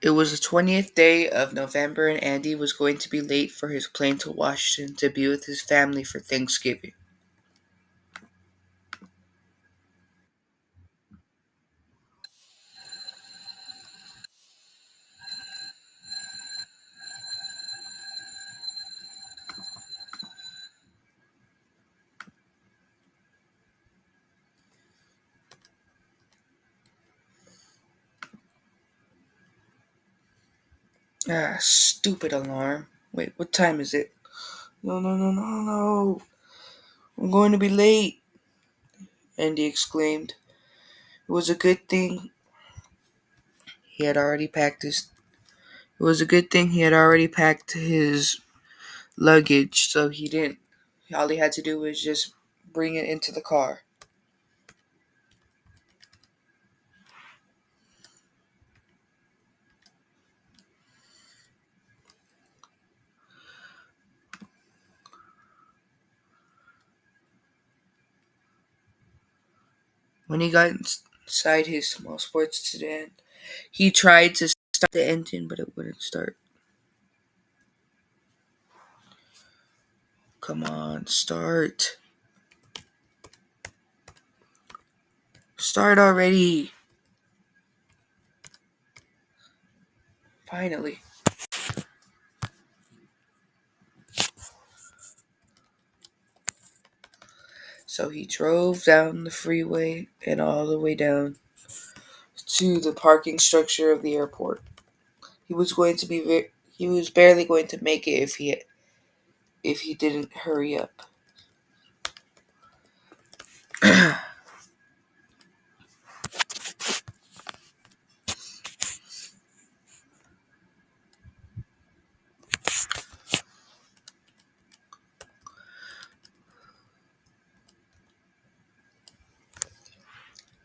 It was the 20th day of November, and Andy was going to be late for his plane to Washington to be with his family for Thanksgiving. Ah, stupid alarm. Wait, what time is it? No, no, no, no, no. I'm going to be late, Andy exclaimed. It was a good thing he had already packed his It was a good thing he had already packed his luggage, so he didn't all he had to do was just bring it into the car. When he got inside his small sports sedan, he tried to start the engine, but it wouldn't start. Come on, start. Start already. Finally. So he drove down the freeway and all the way down to the parking structure of the airport. He was barely going to make it if he didn't hurry up.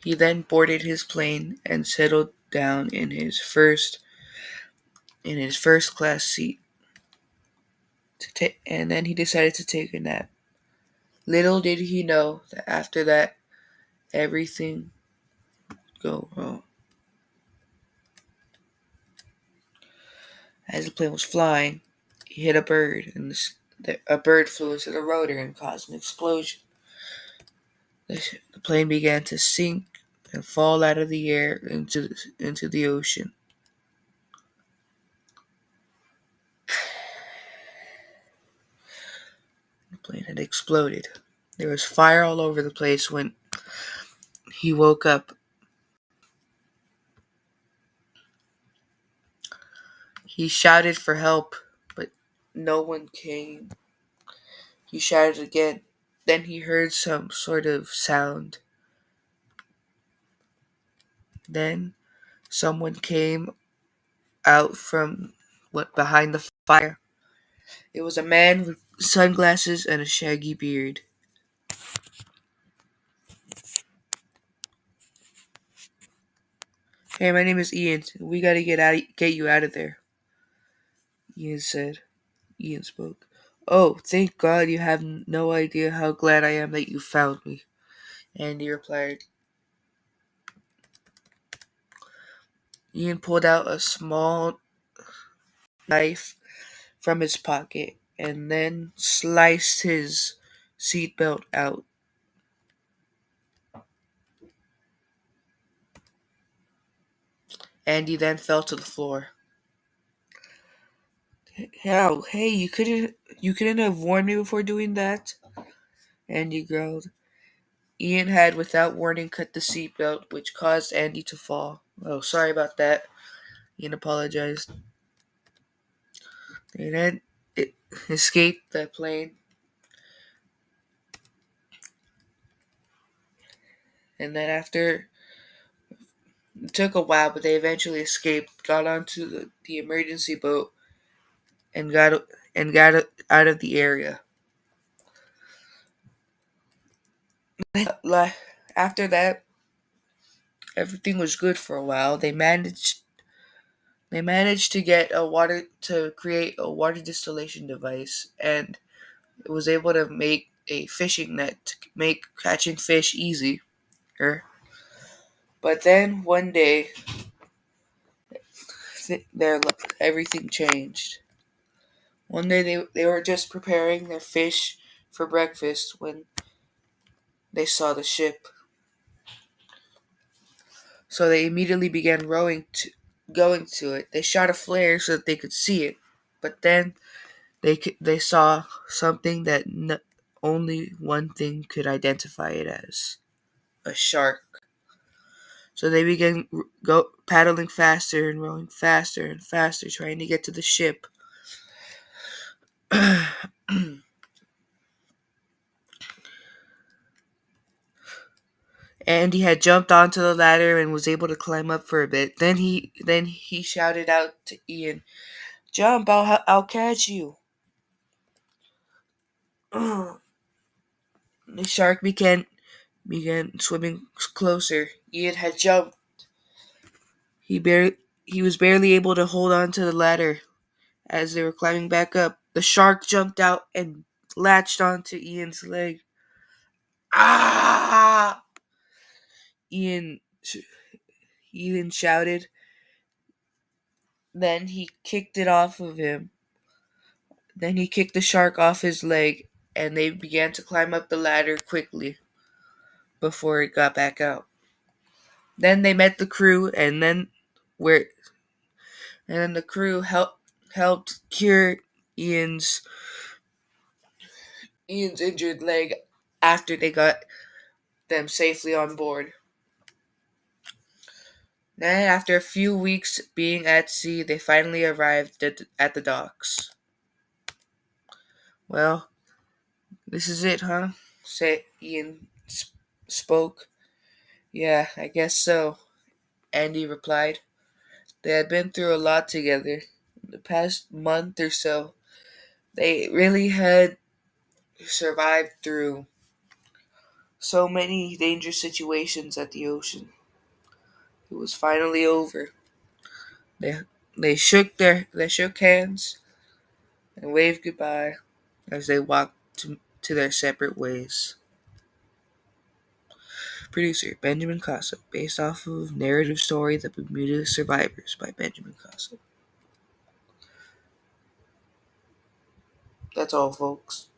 He then boarded his plane and settled down in his first class seat. And then he decided to take a nap. Little did he know that after that, everything would go wrong. As the plane was flying, he hit a bird, and a bird flew into the rotor and caused an explosion. The plane began to sink and fall out of the air into the ocean. The plane had exploded. There was fire all over the place when he woke up. He shouted for help, but no one came. He shouted again. Then he heard some sort of sound. Then someone came out from what behind the fire. It was a man with sunglasses and a shaggy beard. Hey, my name is Ian. We gotta get you out of there. Ian said. Ian spoke. Oh, thank God! You have no idea how glad I am that you found me. Andy replied. Ian pulled out a small knife from his pocket and then sliced his seatbelt out. Andy then fell to the floor. How? Hey, you couldn't have warned me before doing that? Andy growled. Ian had, without warning, cut the seatbelt, which caused Andy to fall. Oh, sorry about that. Ian apologized. They then escaped the plane, and then after it took a while, but they eventually escaped, got onto the emergency boat, and got out of the area. After that, everything was good for a while. They managed to create a water distillation device, and it was able to make a fishing net to make catching fish easier. But then one day, everything changed. One day they were just preparing their fish for breakfast when they saw the ship. So they immediately began going to it. They shot a flare so that they could see it, but then they saw something that only one thing could identify it as: a shark. So they began paddling faster and rowing faster and faster, trying to get to the ship. Andy had jumped onto the ladder and was able to climb up for a bit. Then he shouted out to Ian, "Jump! I'll catch you!" The shark began swimming closer. Ian had jumped. He bar- he was barely able to hold on to the ladder as they were climbing back up. The shark jumped out and latched onto Ian's leg. Ah! Ian Ian shouted. Then he kicked it off of him. Then he kicked the shark off his leg, and they began to climb up the ladder quickly before it got back out. Then they met the crew, where and then the crew helped cure Ian's Ian's injured leg after they got them safely on board. Then, after a few weeks being at sea, they finally arrived at the docks. "Well, this is it, huh?" said Ian spoke. "Yeah, I guess so," Andy replied. They had been through a lot together. In the past month or so, they really had survived through so many dangerous situations at the ocean. It was finally over. They they shook hands and waved goodbye as they walked to their separate ways. Producer Benjamin Casa, based off of narrative story The Bermuda Survivors by Benjamin Casa. That's all, folks.